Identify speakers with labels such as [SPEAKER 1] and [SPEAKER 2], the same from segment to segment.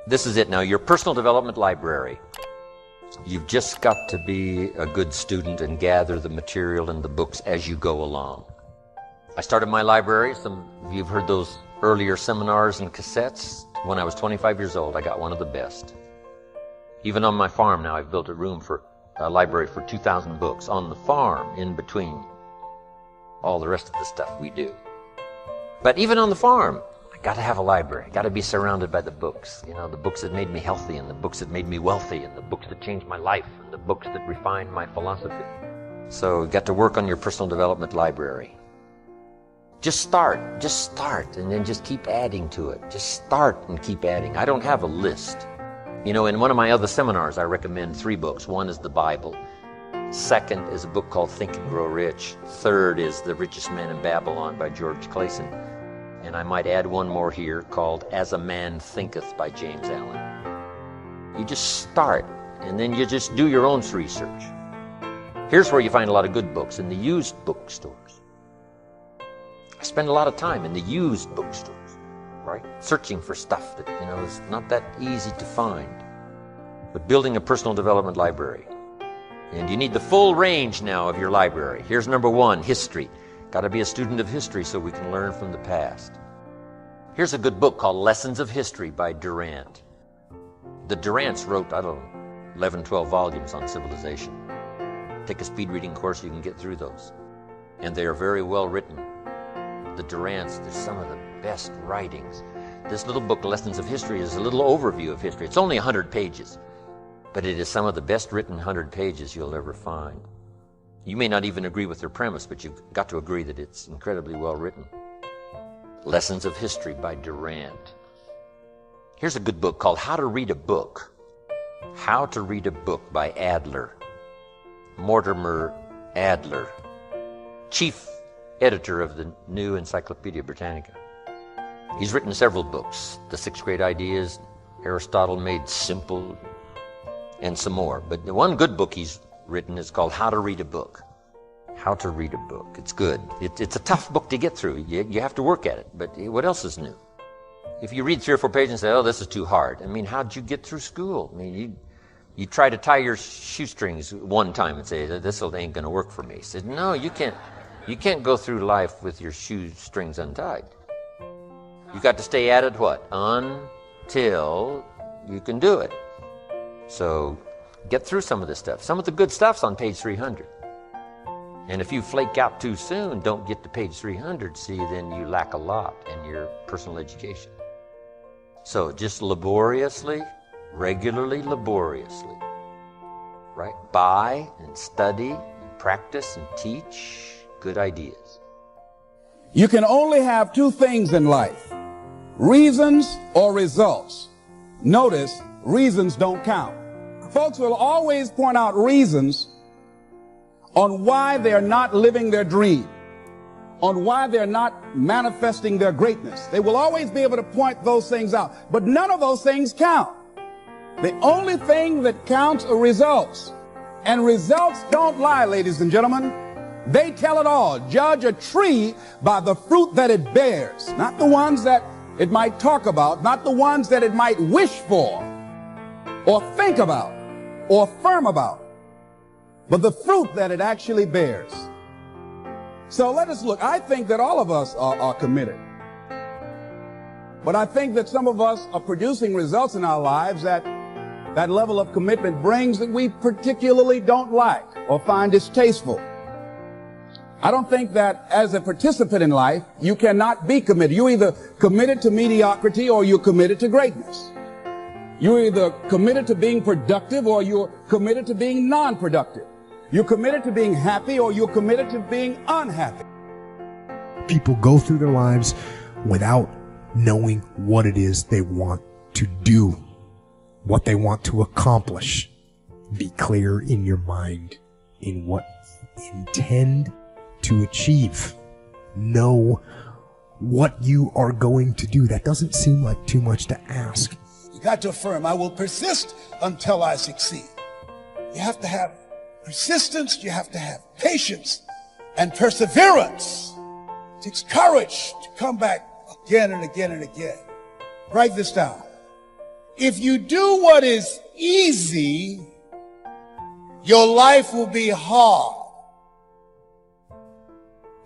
[SPEAKER 1] This is it now, your personal development library. You've just got to be a good student and gather the material and the books as you go along. I started my library. Some of you have heard those earlier seminars and cassettes. When I was 25 years old, I got one of the best. Even on my farm now, I've built a library for 2,000 books on the farm in between all the rest of the stuff we do. But even on the farm, I got to have a library. I got to be surrounded by the books. You know, the books that made me healthy, and the books that made me wealthy, and the books that changed my life, and the books that refined my philosophy. So you got to work on your personal development library. Just start, and then just keep adding to it. Just start and keep adding. I don't have a list. You know, in one of my other seminars, I recommend 3 books. One is the Bible. Second is a book called Think and Grow Rich. Third is The Richest Man in Babylon by George Clayson. And I might add one more here called As a Man Thinketh by James Allen. You just start, and then you just do your own research. Here's where you find a lot of good books, in the used bookstores. I spend a lot of time in the used bookstores, right? Searching for stuff that, you know, is not that easy to find. But building a personal development library. And you need the full range now of your library. Here's number 1, history. Got to be a student of history so we can learn from the past. Here's a good book called Lessons of History by Durant. The Durants wrote, 11, 12 volumes on civilization. Take a speed reading course, you can get through those. And they are very well written. The Durants, they're some of the best writings. This little book, Lessons of History, is a little overview of history. It's only 100 pages, but it is some of the best written 100 pages you'll ever find. You may not even agree with their premise, but you've got to agree that it's incredibly well written. Lessons of History by Durant. Here's a good book called How to Read a Book. How to Read a Book by Adler. Mortimer Adler, chief editor of the New Encyclopedia Britannica. He's written several books, The 6 Great Ideas, Aristotle Made Simple, and some more. But the one good book he's written is called How to Read a Book. How to Read a Book. It's good. It's a tough book to get through. You have to work at it. But what else is new? If you read 3 or 4 pages and say, oh, this is too hard. I mean, how'd you get through school? I mean, you try to tie your shoestrings one time and say, this ain't going to work for me. He said, no, you can't go through life with your shoestrings untied. You got to stay at it, what? Until you can do it. So get through some of this stuff. Some of the good stuff's on page 300. And if you flake out too soon, don't get to page 300, see, then you lack a lot in your personal education. So just laboriously, regularly, laboriously, right? Buy and study and practice and teach good ideas.
[SPEAKER 2] You can only have 2 things in life, reasons or results. Notice, reasons don't count. Folks will always point out reasons on why they're not living their dream, on why they're not manifesting their greatness. They will always be able to point those things out, but none of those things count. The only thing that counts are results. And results don't lie, ladies and gentlemen. They tell it all. Judge a tree by the fruit that it bears, not the ones that it might talk about, not the ones that it might wish for, or think about, or affirm about, but the fruit that it actually bears. So let us look. I think that all of us are committed. But I think that some of us are producing results in our lives that level of commitment brings that we particularly don't like or find distasteful. I don't think that as a participant in life, you cannot be committed. You're either committed to mediocrity or you're committed to greatness. You're either committed to being productive or you're committed to being non-productive. You're committed to being happy or you're committed to being unhappy.
[SPEAKER 3] People go through their lives without knowing what it is they want to do, what they want to accomplish. Be clear in your mind in what you intend to achieve. Know what you are going to do. That doesn't seem like too much to ask.
[SPEAKER 4] You got to affirm, I will persist until I succeed. You have to have persistence, you have to have patience and perseverance. It takes courage to come back again and again and again. Write this down. If you do what is easy, your life will be hard.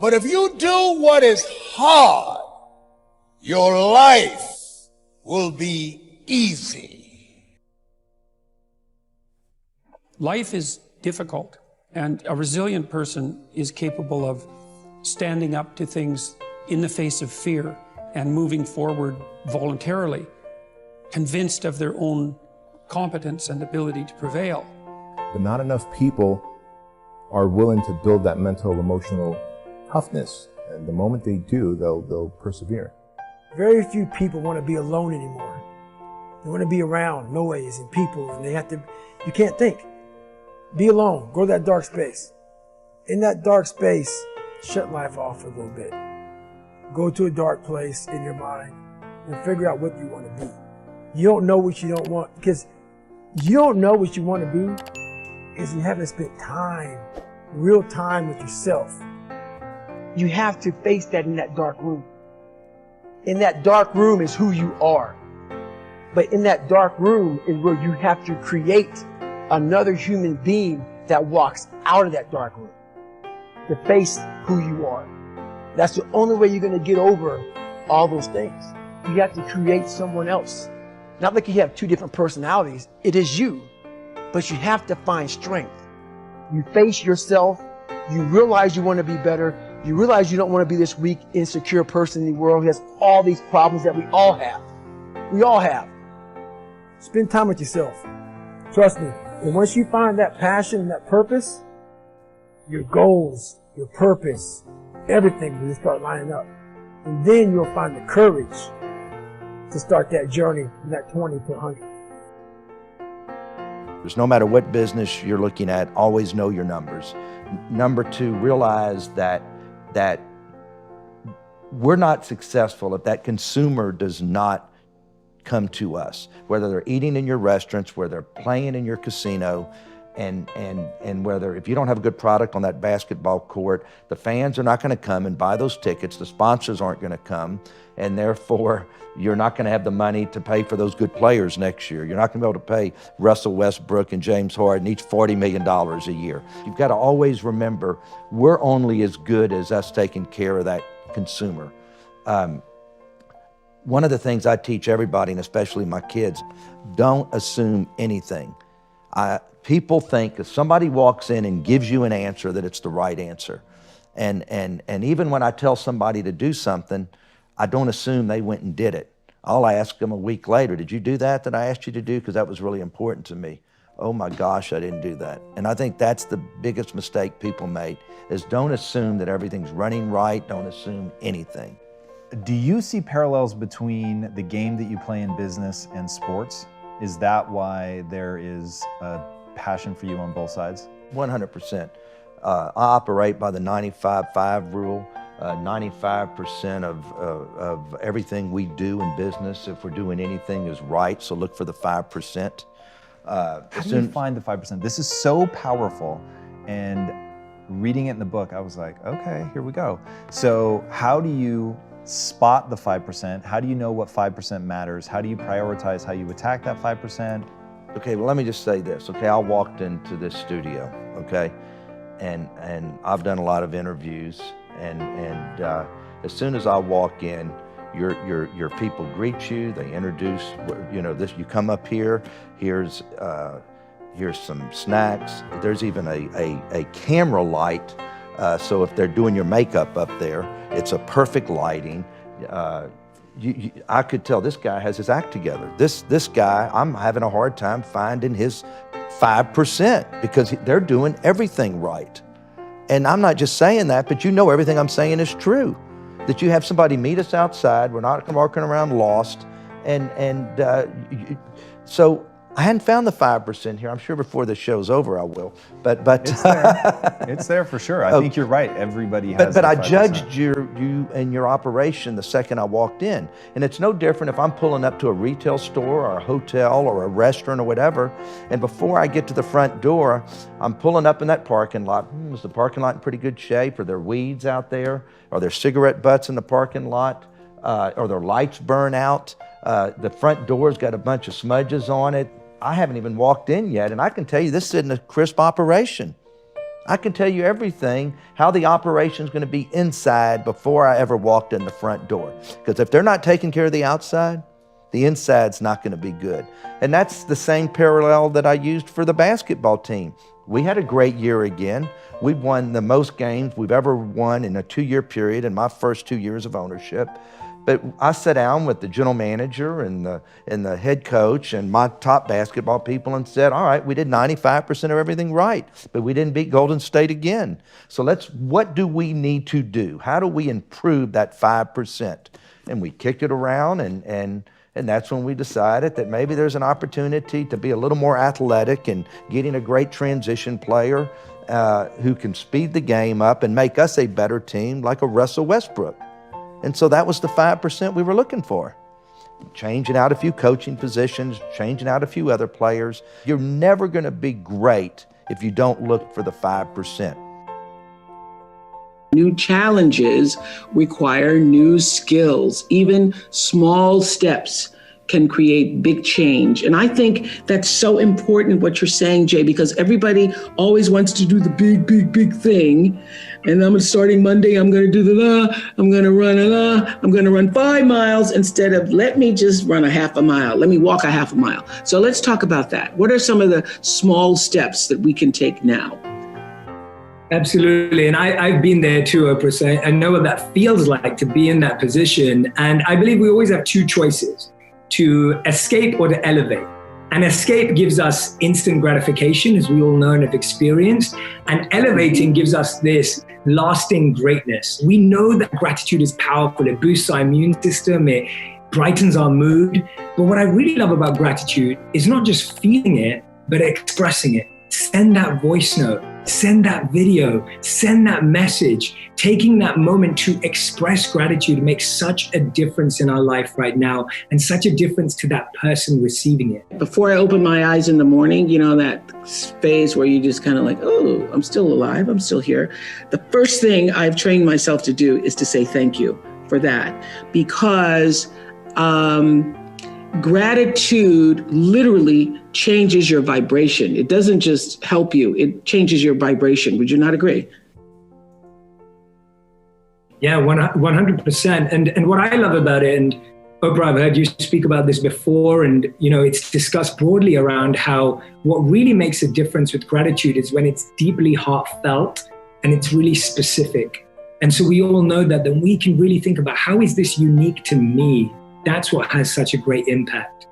[SPEAKER 4] But if you do what is hard, your life will be easy.
[SPEAKER 5] Life is difficult, and a resilient person is capable of standing up to things in the face of fear and moving forward voluntarily, convinced of their own competence and ability to prevail.
[SPEAKER 6] But not enough people are willing to build that mental, emotional toughness. And the moment they do, they'll persevere.
[SPEAKER 7] Very few people want to be alone anymore. They want to be around noise and people, and you can't think. Be alone, go to that dark space. In that dark space, shut life off for a little bit. Go to a dark place in your mind and figure out what you want to be. You don't know what you don't want, because you don't know what you want to be because you haven't spent time, real time with yourself. You have to face that in that dark room. In that dark room is who you are. But in that dark room is where you have to create another human being that walks out of that dark room to face who you are. That's the only way you're going to get over all those things. You have to create someone else. Not like you have two different personalities. It is you. But you have to find strength. You face yourself. You realize you want to be better. You realize you don't want to be this weak, insecure person in the world who has all these problems that we all have. We all have. Spend time with yourself. Trust me. And once you find that passion and that purpose, your goals, your purpose, everything will start lining up. And then you'll find the courage to start that journey from that 20 to 100.
[SPEAKER 8] No matter what business you're looking at, always know your numbers. Number two, realize that we're not successful if that consumer does not come to us, whether they're eating in your restaurants, whether they're playing in your casino, and whether if you don't have a good product on that basketball court, the fans are not going to come and buy those tickets, the sponsors aren't going to come, and therefore you're not going to have the money to pay for those good players next year. You're not going to be able to pay Russell Westbrook and James Harden each $40 million a year. You've got to always remember, we're only as good as us taking care of that consumer. One of the things I teach everybody, and especially my kids, don't assume anything. People think if somebody walks in and gives you an answer that it's the right answer. And even when I tell somebody to do something, I don't assume they went and did it. I'll ask them a week later, did you do that I asked you to do? Because that was really important to me. Oh my gosh, I didn't do that. And I think that's the biggest mistake people make, is don't assume that everything's running right, don't assume anything.
[SPEAKER 9] Do you see parallels between the game that you play in business and sports? Is that why there is a passion for you on both sides? 100%.
[SPEAKER 8] I operate by the 95-5 rule. 95% of everything we do in business, if we're doing anything, is right, so look for the 5%.
[SPEAKER 9] How do you find the 5%? This is so powerful, and reading it in the book, I was like, okay, here we go. So how do you spot the 5%? How do you know what 5% matters? How do you prioritize how you attack that 5%?
[SPEAKER 8] Okay, well, let me just say this, okay? I walked into this studio, okay? And I've done a lot of interviews, and as soon as I walk in, your people greet you, they introduce, you know, this, you come up here, here's some snacks, there's even a camera light, so if they're doing your makeup up there, it's a perfect lighting. I could tell this guy has his act together. This guy, I'm having a hard time finding his 5% because they're doing everything right. And I'm not just saying that, but you know everything I'm saying is true. That you have somebody meet us outside, we're not walking around lost, so I hadn't found the 5% here. I'm sure before the show's over I will, but
[SPEAKER 9] it's there. It's there for sure. I think you're right. Everybody has.
[SPEAKER 8] But I judged you and your operation the second I walked in, and it's no different if I'm pulling up to a retail store or a hotel or a restaurant or whatever, and before I get to the front door, I'm pulling up in that parking lot. Is the parking lot in pretty good shape? Are there weeds out there? Are there cigarette butts in the parking lot? or their lights burn out. The front door's got a bunch of smudges on it. I haven't even walked in yet, and I can tell you this isn't a crisp operation. I can tell you everything, how the operation's gonna be inside before I ever walked in the front door. Because if they're not taking care of the outside, the inside's not gonna be good. And that's the same parallel that I used for the basketball team. We had a great year again. We won the most games we've ever won in a 2-year period in my first 2 years of ownership. But I sat down with the general manager and the head coach and my top basketball people and said, all right, we did 95% of everything right, but we didn't beat Golden State again. So what do we need to do? How do we improve that 5%? And we kicked it around, and that's when we decided that maybe there's an opportunity to be a little more athletic and getting a great transition player who can speed the game up and make us a better team like a Russell Westbrook. And so that was the 5% we were looking for. Changing out a few coaching positions, changing out a few other players. You're never going to be great if you don't look for the 5%.
[SPEAKER 10] New challenges require new skills. Even small steps can create big change. And I think that's so important what you're saying, Jay, because everybody always wants to do the big thing. And I'm starting Monday, I'm going to do I'm going to run 5 miles instead of let me just run a half a mile. Let me walk a half a mile. So let's talk about that. What are some of the small steps that we can take now?
[SPEAKER 11] Absolutely. And I've been there too, Oprah. I know what that feels like to be in that position. And I believe we always have two choices: to escape or to elevate. And escape gives us instant gratification, as we all know and have experienced. And elevating gives us this lasting greatness. We know that gratitude is powerful. It boosts our immune system. It brightens our mood. But what I really love about gratitude is not just feeling it, but expressing it. Send that voice note, send that video, send that message. Taking that moment to express gratitude makes such a difference in our life right now, and such a difference to that person receiving it.
[SPEAKER 10] Before I open my eyes in the morning, you know, that phase where you just kind of like, oh, I'm still alive, I'm still here. The first thing I've trained myself to do is to say thank you for that, because gratitude literally changes your vibration. It doesn't just help you, it changes your vibration. Would you not agree?
[SPEAKER 11] Yeah, 100%. And what I love about it, and Oprah, I've heard you speak about this before, and you know, it's discussed broadly around how what really makes a difference with gratitude is when it's deeply heartfelt and it's really specific. And so we all know that then we can really think about, how is this unique to me? That's what has such a great impact.